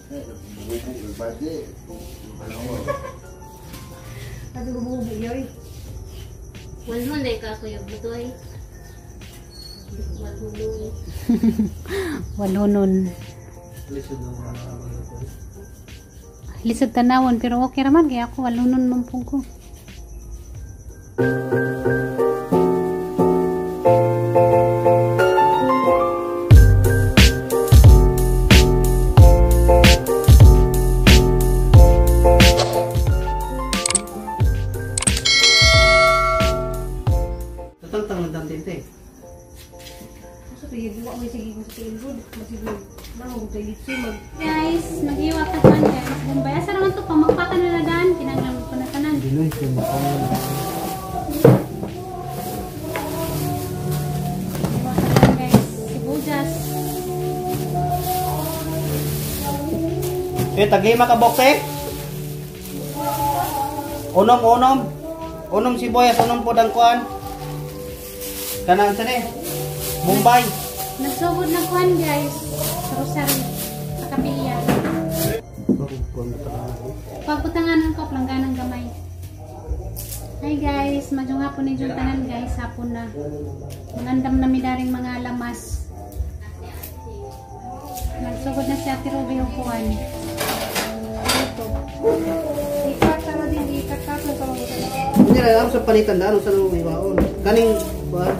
Kasi gububi yoy. Walhon dahil ka kuyog butoy. Walhon. Walhonon. Lisod tanawon pero okay raman kaya ako walhonon man po ko. Guys, mag-iwa ka pa guys. Bumbay, asa naman ito? Pamagpatan na nadaan. Kinanglang ko na tanan. Dinoy, kumakain. Iwa ka lang guys. Sibuyas. Tagay makabokse? Unom sibuyas, unom po dangkuan. Kanang sini. Bombay. Nagsugod na kuhan guys. Sa rosary. Sa kapilya. Pagputanganan ko, plangganang gamay. Hi guys, madyong hapon ni Jung tanan guys. Hapon na. Mangandam na midaring mga lamas. Nagsugod na si Ate Ruby yung kuhan. Ito. Ikat na din, ikat ka sa mga. Hindi na ako sa panitan daan sa nung iwaon. Kaning kuan.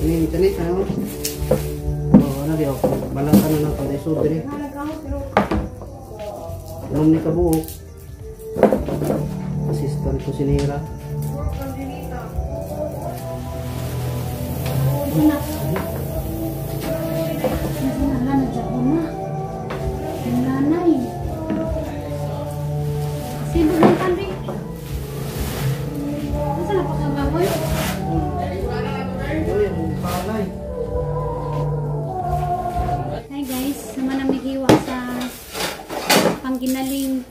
Kaning tanis ano. Ano di ako. Balang ka na ng pag-isod dire. Unom ni kabuok. Assistant ko sinira. na. Wala na dyan na. Yung nanay. Sibog ng kanri. Masa na pagkagaboy? Hi guys, naman ang hiwa sa pangginaling.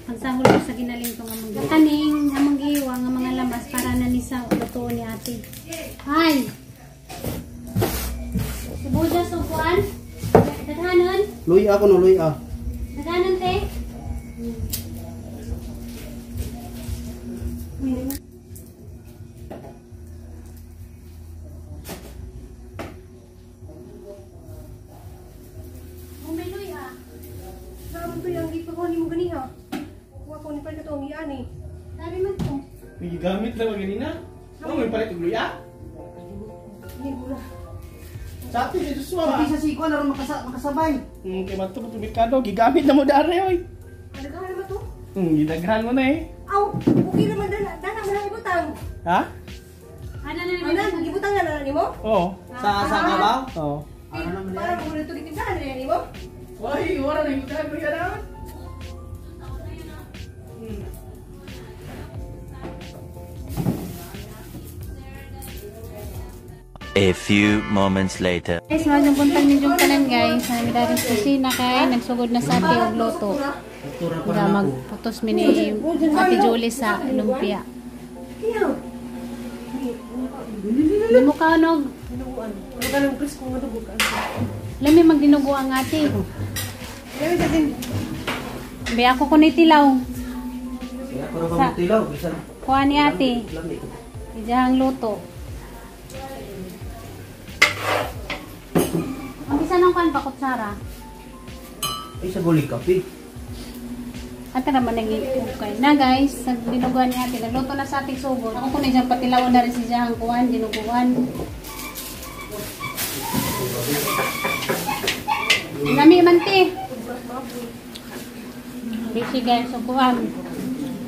Pagsahol ko sa ginaling itong amang hiwa. Kaning amang hiwa ng mga lamas para na ni sa luto ni ate. Hi! Sibuyas o kuan? Daghanon? Luy ako no, luy ah. Daghanon te? Bumiloy ah. Naman to yung ito ko ni mo gani ha. Huwag ko ni pa ito ang iyan eh. Dari man to. May gamit na ganina. Ano may palit og luya? Hindi ko na. Sa atin dito suwa. Pati sa siko na ron makasabay. Kay man to tubikado gigamit na mo dare oy. Ano ka naman to? Gidaghan mo na eh. Aw! Okay naman dana. Dana mo lang ibutang. Ha? Ano na Ano? Mag-ibutang na lang ni mo? Oo. Sa kabaw? Oo. Ano naman yan? Parang kung ito gitindahan na ni mo? Oy, wala na yung tayo yan ah. A few moments later. Guys, mga yung buntag ni yung tanan guys. Nami dari sa kusina kay nagsugod na sa ate og luto. Tura pa Para na ako. magputos mi ni Ate Julie sa lumpia. Kaya. Limo ka nog. Dinuguan. Ano ka nang Chris kung madugo ka? Lami magdinugo ang ate. Kaya ka din. Be ako ko ni tilaw. Kaya ko rin ba tilaw? Bisan. Kuha ni ate. Lamig. Ijahang luto. Ang isa nang kan pa kutsara. Ay sa guli kape. At naman nang ikukay na guys, sa dinuguan ni ate. Nagluto na sa ating sugod. Ako ko na dyan patilawan na rin si Jahang kuhan, dinuguan. Lami man ti. Busy guys, so kuhan.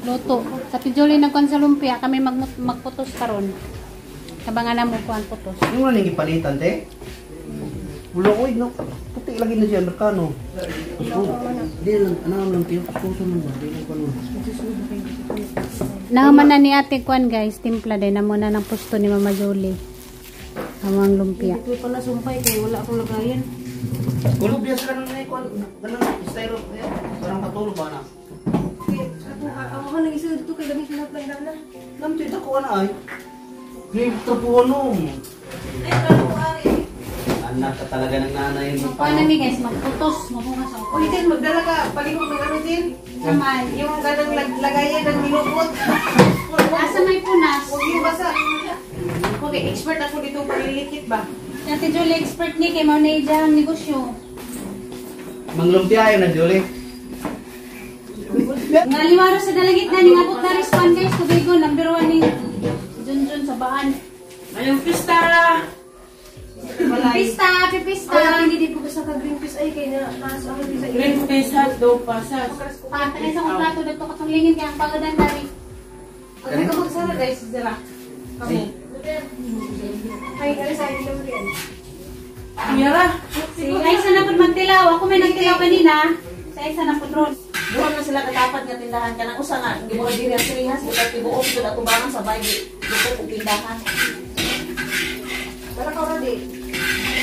Luto. Sa Tijoli nagkuhan sa lumpia, kami magputos karon. Kabangan na mo kuhan putos. Yung wala nang ipalitan te? Ulo ko no. Puti lagi na siya Amerikano. Di ano lang tiyo. Puso man ba? Di ko ano. Nahaman na ni ate kuhan guys, timpla din na muna ng pusto ni Mama Jolie. Amang lumpia. Ito pala sumpay kaya wala akong lagayan. Kulo biya sa kanang nay kon. Kanang styro. Parang katulog ba na? Ako ka nang isa dito kay gamit na plan na. Lam tita ko ana ay. Game tapuan no. Anak ka talaga ng nanay mo. Magkuha na mi guys, magputos, mabukas ako. Uy, Jen, magdala ka. Palihog ng ano, Jen. Naman. Yung ganang lagayan ng nilupot. Asa may punas. Huwag yung basa. Okay, expert ako dito palilikit ba? Ate Julie, expert ni kay Mao na ijang negosyo. Manglumpia yun na, Julie. Nga liwaro sa dalagit na, ningabot na respan guys, tubigo, number 1 ni Junjun sa baan. Ayong pista! Pista, pipista. Ay, hindi po gusto ka green peas. Ay, kaya nasa ako din sa Green peas hotdog pasas. Pagkakita sa kong plato, dagto katulingin kaya ang pagadan dari. Ang ka magsara guys, Zara. Kamo. Ay, alis sa akin rin. Yara! Si Aisa na po magtilaw. Ako may nagtilaw kanina. Si Aisa na po ron. Buwan na sila katapat nga tindahan ka ng usa nga gibuo diri ang sirihas kita tibuok sila tubangan sa bayi dito kung tindahan. Wala ka ready.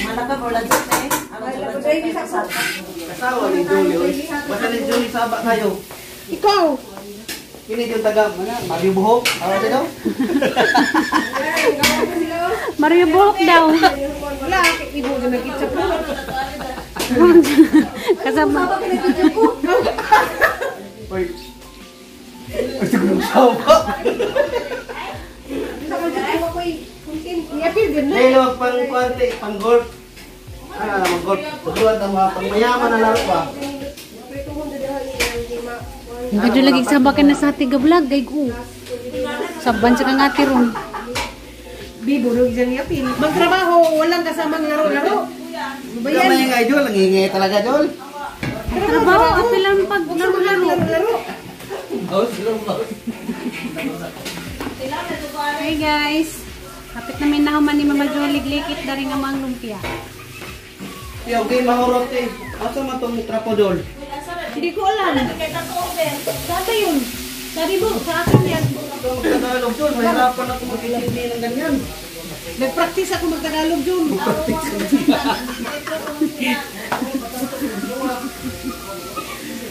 Malaka ko lang eh. Ano Ay, sa lapod lang ay bisa ko. Kasawa ni Julie, oy. Basta ni Julie saba kayo. Ikaw! Kini yung taga, Mario Buhok. Awa siya daw? Ay, gawa ko sila. Mario Buhok daw. Wala, ibo na nag-kitsa po. Kasama. Saba pinag-kitsa ko. Oy. Ay, siguro saba. Bisa ko dyan, iwa ko kuntin. I-appeal din na. Dahil wag pang kwante, pang golf. Mag-golf. Pagluwad ang mga pangmayaman na laro ba? Medyo lagi sabakan na sa tiga vlog, gay ko. Saban sa kang ati ron. Bibo, no, isang i-appeal. Magtrabaho, walang kasamang laro-laro. Kaya may nga Jol, ang hingi talaga Jol. Trabaho, apilan pag laro-laro. Hey guys. Kapit namin nahuman ni Mama Jolie likit dari nga mga lumpia. Yo, okay, mahurot eh. Asa man tong trapo Jol? Hindi ko alam. Saan yun? Sabi mo, sa akin yan. Magtagalog Jol, mahirapan ako mag-intindi ng ganyan. Nag-practice ako magtagalog, Jun.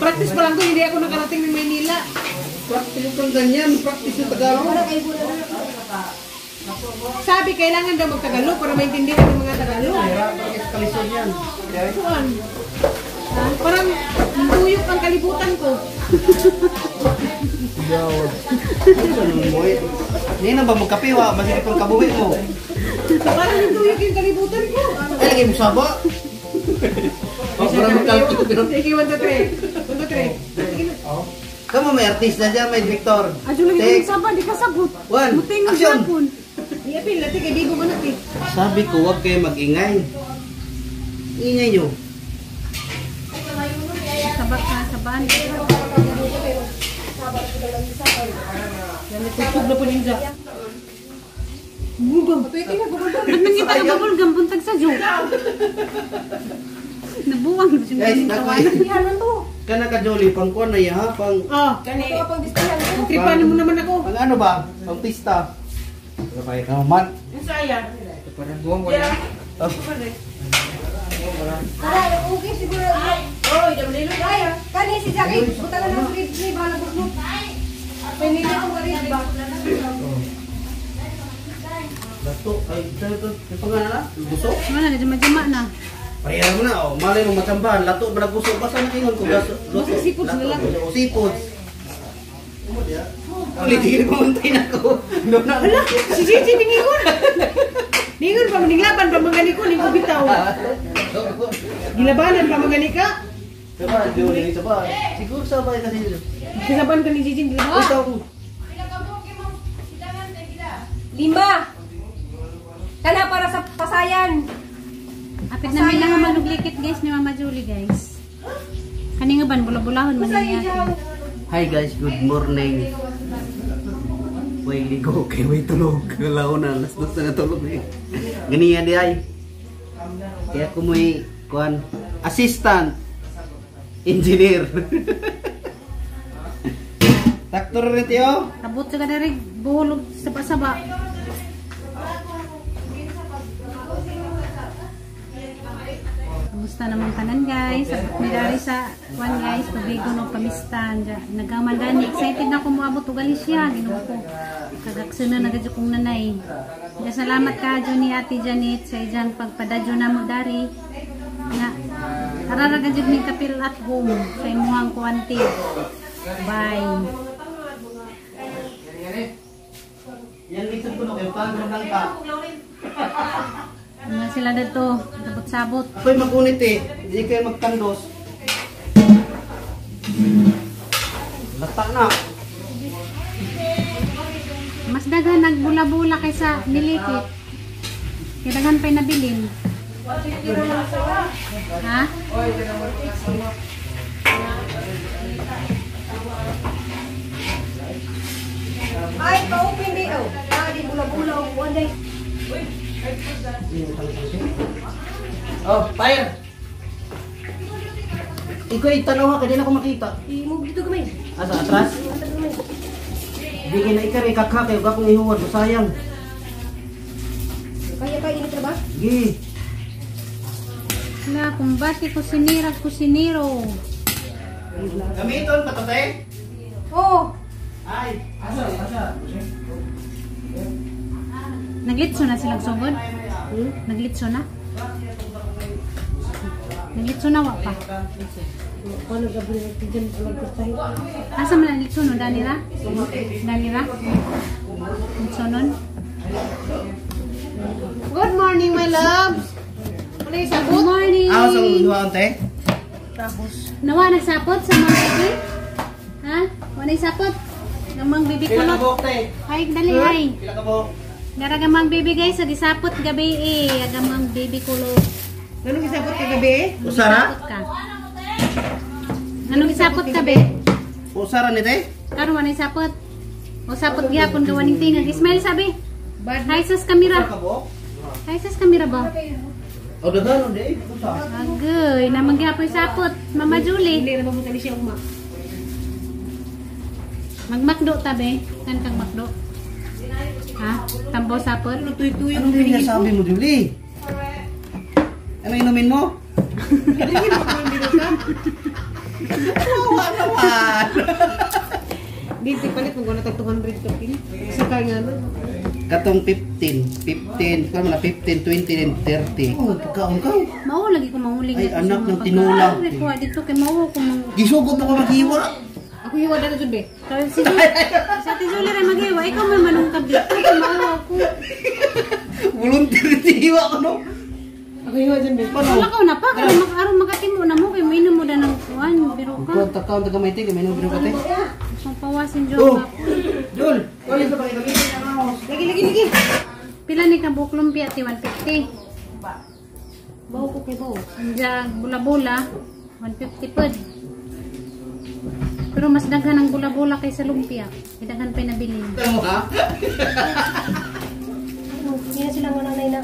Practice pa lang ko, hindi ako nakarating ng Maynila. Practice kang ganyan, practice yung Tagalog. Sabi, kailangan daw magtagalog para maintindihan ng mga Tagalog. Mahirapan yung kalisod yan. Kuan. Parang tuyok ang kalibutan ko. Hindi na ba magkapiwa? Basta itong kabuhi mo. Parang tuyok yung kalibutan ko. Ay, lagi mo saba. Parang magkalkito. Sige, 1, 2, 3. 1, 2, 3. Kamu may artista dyan, may Victor. Adyo lagi Take kang saban, di ka sabot. one, Mutingan action! hapon. I-appeal natin kay Bigo mo natin. Sabi ko, huwag kayo mag-ingay. Ingay nyo. Sabat ka, saban. Yan, natutog na po ninja. Bugam. Pwede na, bugam. Ba't nangita ka babulgam buntag sa joke? Nabuwang na siya Guys, ng tawanan. Ihanan to. Kana ka Jolie, pang kuwan na yan ha? Pang Kani. Ito ka pang distayan ko. Tripanin mo naman ako. Pang ano ba? Pang pista. Ano pa yung man? Yung saya. Parang buwang ko na. Tara, okay siguro. Oh, idamalilo. Ay, kani si Jackie. Butangan ng rib ni bala busno. Pinili akong rib ba? Dato, ay, ito, yung pangalan na? Busok? Mana na, jama-jama na. Pareha mo na, oh. Malay mo matsambahan. Lato, balagusok. Basta na ingon ko. Basta seafoods na lang. O, seafoods. Ulit-higil pamantay na ko. Hala, si Gigi ningingon. Ningon pa, ninglaban pa mga niko, ningo bitaw. Gilabanan pa mga nika. Sabay, Julie, sabay. Siguro sabay kasi. Gilaban ka ni Gigi, gilaban. Ito ako. 5. Kana para sa pasayan. Apit namin lang ang manuglikit guys ni Mama Julie guys. Kani nga ban, bula-bulahon man niya. Hi guys, good morning. Way ligo kay way tulog. Galaw na, alas 2 na tulog eh. Ganiya di ay. Kaya ko may kuan assistant engineer. Traktor rin tiyo. Abot sa kadari, buhulog saba-saba. Kumusta naman tanan guys? Abot mi dari sa kwan guys, tubigo no pamistan. Nagamandani excited na ko moabot og Galicia, Ginoo ko. Kagagsuna na gadyo kong nanay. Salamat ka dyo ni Ate Janet sa ijang pagpadadyo na mo dari. Nga arara gadyo mi kapil at home sa imuhang kuanti. Bye. Yan lisod ko no kay pagro lang ka. Ano sila dito? Sabot-sabot. Ako'y mag-unit eh. Hindi kayo magkandos. Lata na. Mas daghan nagbula-bula kaysa nilipit. Kaya daghan pa'y nabilin. Ha? Ay, pa-open di oh. Di bula-bula o one day. Oh, fire! Ikaw itanaw ha, kaya na ako makita. I-move dito kamay. Asa, atras? Hindi na ikaw ikakha kayo, gakong ihuwad, sayang. Kaya pa init na ba? Gi. Na, kumbati kusiniro. Gamiton, patatay? Oo. Ay, asa. Naglitso na silang sugod? Naglitso na? Naglitso na wa pa? Ano gabi natin dyan sa magkastahin? Asa man naglitso no? Danira? Danira? Litso nun? Good morning, my loves. Ano yung Good sabot? morning! Awas ang luha ante? Nawa nagsapot sa mga baby? Ha? Wala nagsapot? Gamang bibi Pila ka kulot. buhok te? Ay, dali ay. Pila ka buhok? Garagamang baby guys, sa gisapot gabi eh. Agamang baby kulot. Anong isabot ka gabi eh? Usara? Sapot ka. Anong isapot ka be? Usara ni te? Karon wala isapot. O sapot gihapon gawaning tingag. Ismail sabi. Hi sus kamera. Ka buhok? Hi sus kamera ba? O dagano de? Usa. Agay, namang gihapon sapot. Mama Julie. Hindi na mabuta ni siya uma. Magmakdo tabi. Kan kang makdo. Ha? Tambo sapot. Tuy-tuy. Ano din nasabi mo, Julie? Ano inumin mo? Awa naman! Di palit mo guna tag 200 ka pin. Sakay nga no. Katong 15, kamo na 15, 20, and 30. Oh, pagkaon ka. Mao lagi ko manguling. Ay, anak ng tinulang. Record dito kay mao ko mang Gisugod mo ko maghiwa. Ako hiwa na dyan be. Kaya si sa Tizuli rin mag-iwa, ikaw may manungkab dito. Kumawa ako. Volunteer hiwa ko no. Ako hiwa dyan be. Wala ka na pa. Aron makatimo na mo. Kaya may mo na ng kuhan. Biro ka. Kung taon taga may tig, may nang biro ka te. Mapawasin Oh, dyan. Jul, kunin ka pa kay gamitin ang mouse. Lagi. Pila ni kabuk lumpia ti 150. Bawa ko kay bawa. Andiyan bula-bula 150 pod. Pero mas daghan ang bula-bula kaysa lumpia. Daghan pa nabili. Tamo ha? Hindi na sila nga nanay na.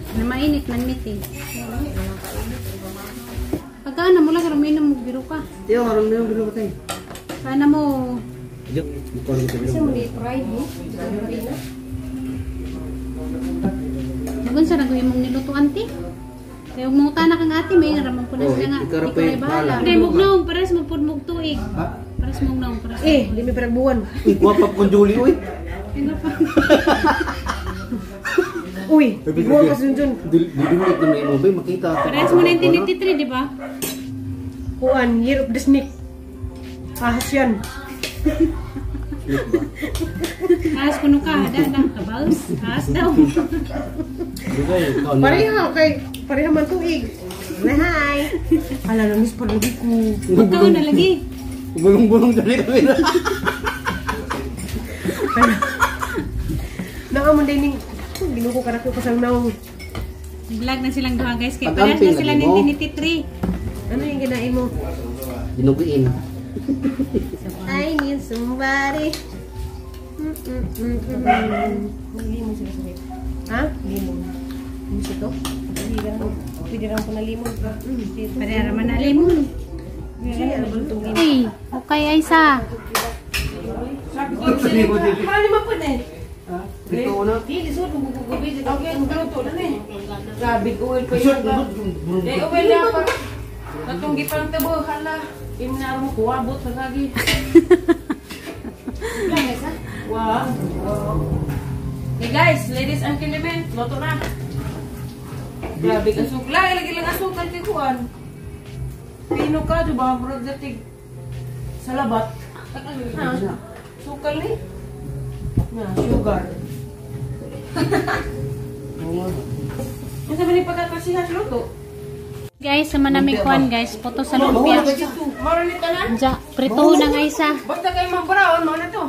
Na mainit man miti. Pagkaan mo lang karon may mo biro ka. Tiyo, karon may biro ka te. Sana mo Juk, ko ko Kasi mo di pride mo. Nagun sa nagawin mong niluto anti. Kaya huwag mong tanak ang ate, may naramang po na Oh, sila nga. ikaw ra Ikaw pa ay yung bahala. bahala. Hindi, mugnaw. Paras magpudmog tuig. Ha? Paras mugnaw. Paras Eh, di may pinagbuwan. Uy, guwapa ko Julie uy. Ano pa? Uy, buwan ka sunjun. Didulit na may mobile makita. Paras mo 1983, di ba? Kuan, year of the snake. Ahas yan. Ahas kuno ka, hada na. Kabaus. Ahas daw. Pareha man tuig. Hi. Ala lang is palagi ko. Ikaw na lagi. Bulong-bulong dali kami na. Naamon din ning ginuko ka na ko kasang naong. Vlog na silang duha guys. Kaya Pag-amping paras na sila lagi mo. 1983. Ano yung ginain mo? Dinuguin. I need somebody. Limon sila sa ha? Limon. Limon ito? Pwede lang ko na limon. Para man na limon. Ay, okay ay sa. Paano naman po na eh? Prito na. Hindi, suot mo gugubi. Okay, ang luto na eh. Grabe, uwel pa Isot, yun ba? burong. Eh, uwel na pa. Natunggi pa ng tabo, hala. Imnar mo, kuwabot na lagi. Wow. Hey guys, ladies and gentlemen, luto na. Grabe ka sukla, ilagay lang asukal kay Kuan. Pino ka, diba? Murag datig sa labat. Ha? Sukal ni? Na, sugar. Yung sabi ni pagkakasihan luto. Guys, sama namin kuan guys, puto sa lumpia. Marinita na? Ja, prito ng isa. Basta kayo mag-brown, mo na to.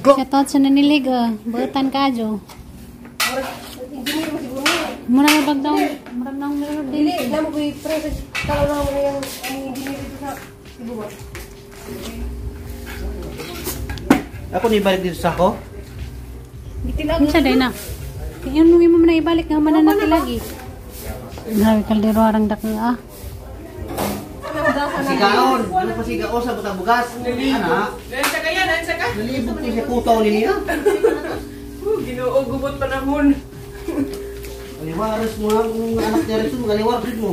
Shoutout sa nanilig, buutan ka, Jo. Murang bagdaw. Murang nang meron din. Dili, na mo ko'y press. Talo na mo na yung dinili dito sa ibuwa. Ako ni balik dito sa ako. Ano siya, Day na? Yun mo na ibalik nga manan natin lagi. Grabe kaldero arang dak nga. Sigaon. Ano pa sigaon sa butang bugas? Ana. Nansa ka yan, nansa ka? Nalibot ko siya putaw niya. Ginoo, gubot panahon. Aliwaras mo lang kung anak niya rin ito. Aliwaras mo.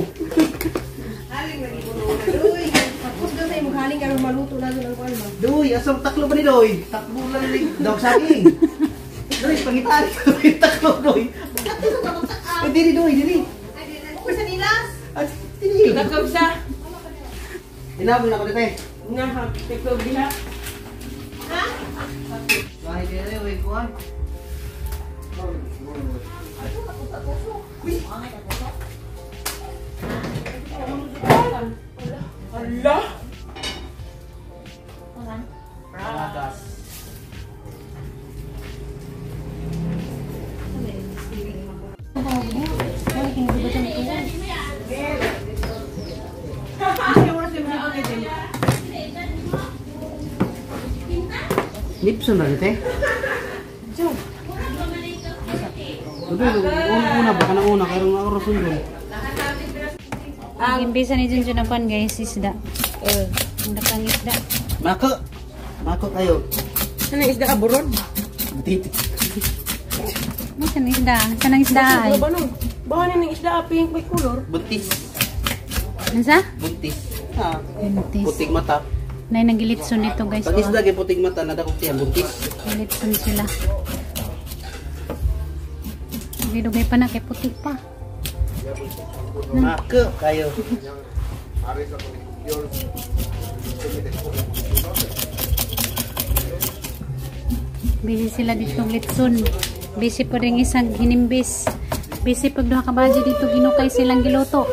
Tapos doon tayo maghaling ka nung maluto na doon ang kuwan ba? Doy, asam taklo ba ni Doy? Takbo lang ni Dog saging. Doy, pangitan. Taklo, Doy. Diri, Doy, diri. Okay sa nilas? Diri. Takab siya. Inabot na ko dito eh. Nga, tikog diha. Bahay diri, uy, kuhan. Allah! Ragas. Nipson na dito eh. Una ba? Kanang una, kaya nga oras doon. Ang imbisa ni Junjun na kuan guys, isda. Ang dakang isda. Mako kayo. Ano isda ka, buron? Titi. Ano siya ng isda? Kanang isda ay. Baka na ng isda, pink may color. Buntis. Ano sa? Buntis. Ah, Buntis. puting mata. Nay nagilitson dito guys. Pag isda kay puting mata, nadakot siya, buntis. Gilitson sila. Dugay pa na kay putik pa. Mako kayo. Busy sila dito litson. Busy pa rin isang hinimbis. Busy pag duha ka baji dito ginukay silang giluto.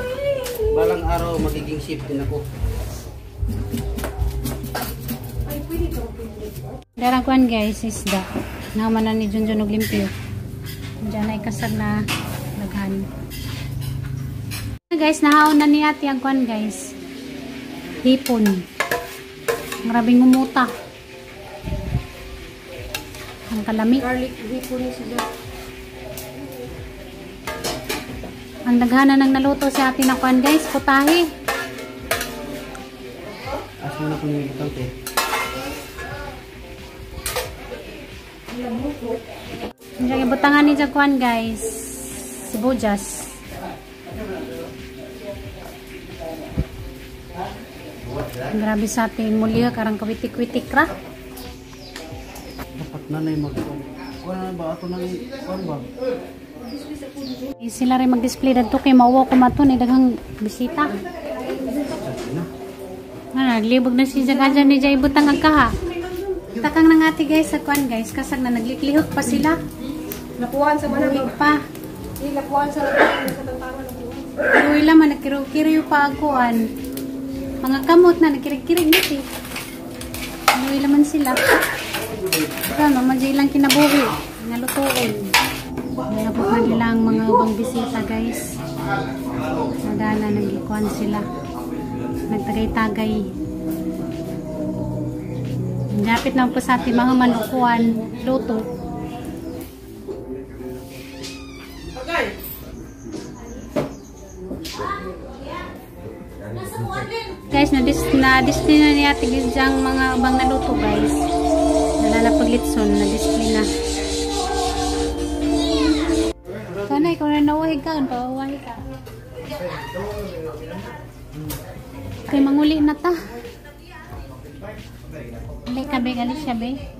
Balang araw magiging chef din ako. Darang kuan guys, isda. Naman na ni Junjun og limpyo. Diyan ay kasag na daghan. Guys, nahaon na ni ate ang kuan guys. Hipon. Maraming umuta. Ang kalami. Garlic hipon ni sila. Ang daghanan ng naluto sa atin na kuan guys, putahe. As mo na kung yung butang te. Diyan ibutangan ni dyan kuan guys. Sibuyas. Grabe sa atin muli karang kawitik-witik ra. Dapat na na yung mag-kuhan. Kuhan na ba? Ato na yung kuhan ba? Sila rin mag-display dito kay mauwa ko maton eh daghang bisita. Naglibog na si Jagajan ni Jay butang ang kaha. Takang nang ati guys sa kuan guys kasag na nagliklihok pa sila. Nakuhaan sa manang Pa. nakuhaan sa laban sa tantangan. Duwi laman nagkiriw-kiriw pa ang kuan. Mga kamot na nagkirig-kirig dito. Duwi laman sila. Kano madjay lang kinabuhi nalutuon. Nabot na nilang mga ubang bisita guys. Nadana nagikuan sila. Nagtagay-tagay. Napit na po sa ating mga manukuan luto. Guys, na-display na ni Ate Giz ang mga ubang naluto guys. Nalalapag litson, na-display na. na nawahi ka, pawahi ka. Kay manguli na ta. Alay ka be, galis siya be.